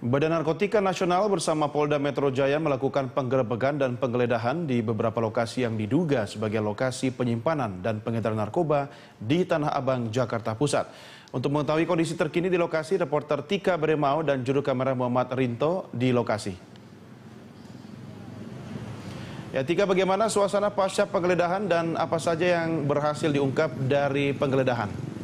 Badan Narkotika Nasional bersama Polda Metro Jaya melakukan penggerebekan dan penggeledahan di beberapa lokasi yang diduga sebagai lokasi penyimpanan dan pengedaran narkoba di Tanah Abang, Jakarta Pusat. Untuk mengetahui kondisi terkini di lokasi, reporter Tika Beremau dan juru kamera Muhammad Rinto di lokasi. Ya, Tika, bagaimana suasana pasca penggeledahan dan apa saja yang berhasil diungkap dari penggeledahan?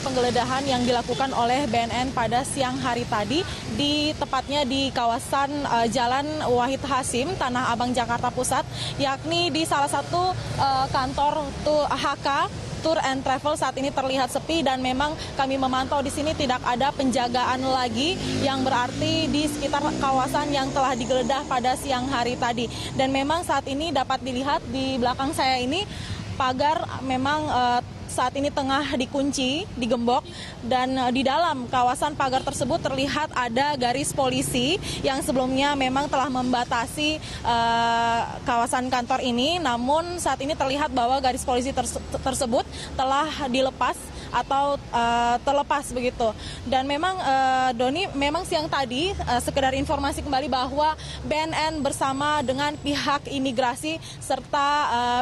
Penggeledahan yang dilakukan oleh BNN pada siang hari tadi tepatnya di kawasan Jalan Wahid Hasim, Tanah Abang, Jakarta Pusat, yakni di salah satu kantor HK Tour and Travel saat ini terlihat sepi dan memang kami memantau di sini tidak ada penjagaan lagi yang berarti di sekitar kawasan yang telah digeledah pada siang hari tadi. Dan memang saat ini dapat dilihat di belakang saya ini pagar memang saat ini tengah dikunci, digembok, dan di dalam kawasan pagar tersebut terlihat ada garis polisi yang sebelumnya memang telah membatasi kawasan kantor ini, namun saat ini terlihat bahwa garis polisi tersebut telah dilepas atau terlepas begitu. Dan memang Doni, memang siang tadi sekedar informasi kembali bahwa BNN bersama dengan pihak imigrasi serta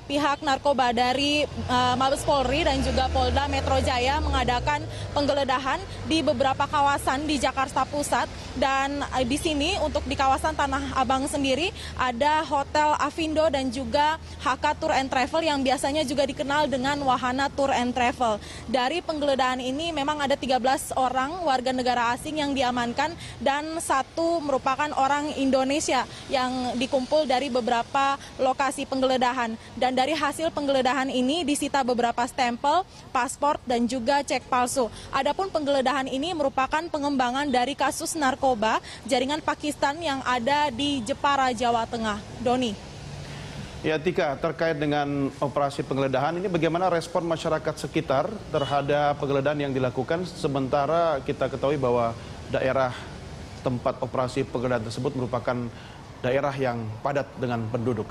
pihak narkoba dari Mabes Polri dan juga Polda Metro Jaya mengadakan penggeledahan di beberapa kawasan di Jakarta Pusat. Dan di sini untuk di kawasan Tanah Abang sendiri ada Hotel Avindo dan juga HK Tour and Travel yang biasanya juga dikenal dengan Wahana Tour and Travel. Dari penggeledahan ini memang ada 13 orang warga negara asing yang diamankan dan satu merupakan orang Indonesia yang dikumpul dari beberapa lokasi penggeledahan. Dan dari hasil penggeledahan ini disita beberapa stempel, paspor, dan juga cek palsu. Adapun penggeledahan ini merupakan pengembangan dari kasus narkoba jaringan Pakistan yang ada di Jepara, Jawa Tengah. Doni. Ya, Tika, terkait dengan operasi penggeledahan ini bagaimana respon masyarakat sekitar terhadap penggeledahan yang dilakukan, sementara kita ketahui bahwa daerah tempat operasi penggeledahan tersebut merupakan daerah yang padat dengan penduduk.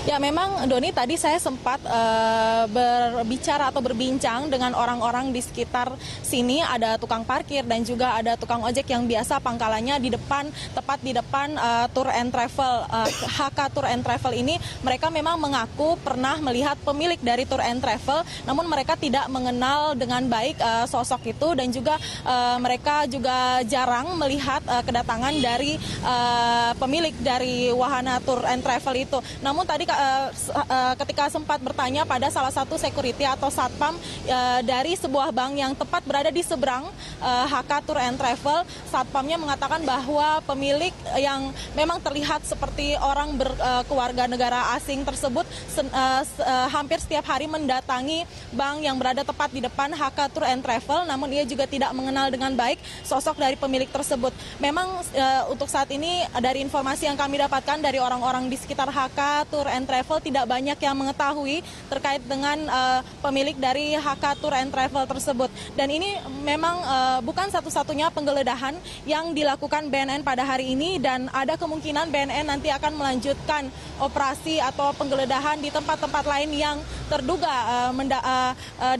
Ya, memang Doni, tadi saya sempat berbicara atau berbincang dengan orang-orang di sekitar sini. Ada tukang parkir dan juga ada tukang ojek yang biasa pangkalannya tepat di depan Tour and Travel, HK Tour and Travel ini. Mereka memang mengaku pernah melihat pemilik dari Tour and Travel, namun mereka tidak mengenal dengan baik sosok itu, dan juga mereka juga jarang melihat kedatangan dari pemilik dari Wahana Tour and Travel itu. Namun tadi ketika sempat bertanya pada salah satu security atau satpam dari sebuah bank yang tepat berada di seberang HK Tour and Travel, satpamnya mengatakan bahwa pemilik yang memang terlihat seperti orang berkeluarga negara asing tersebut hampir setiap hari mendatangi bank yang berada tepat di depan HK Tour and Travel, namun ia juga tidak mengenal dengan baik sosok dari pemilik tersebut. Memang untuk saat ini dari informasi yang kami dapatkan dari orang-orang di sekitar HK Tour and Travel tidak banyak yang mengetahui terkait dengan pemilik dari HK Tour and Travel tersebut. Dan ini memang bukan satu-satunya penggeledahan yang dilakukan BNN pada hari ini, dan ada kemungkinan BNN nanti akan melanjutkan operasi atau penggeledahan di tempat-tempat lain yang terduga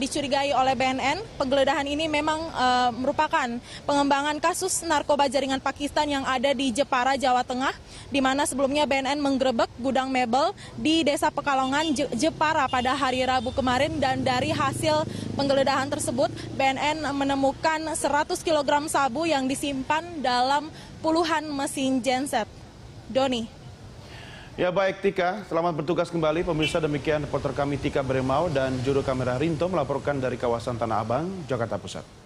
dicurigai oleh BNN. Penggeledahan ini memang merupakan pengembangan kasus narkoba jaringan Pakistan yang ada di Jepara, Jawa Tengah, di mana sebelumnya BNN menggerebek gudang mebel di Desa Pekalongan, Jepara pada hari Rabu kemarin. Dan dari hasil penggeledahan tersebut, BNN menemukan 100 kg sabu yang disimpan dalam puluhan mesin genset. Doni. Ya, baik Tika, selamat bertugas kembali. Pemirsa, demikian reporter kami Tika Beremau dan juru kamera Rinto melaporkan dari kawasan Tanah Abang, Jakarta Pusat.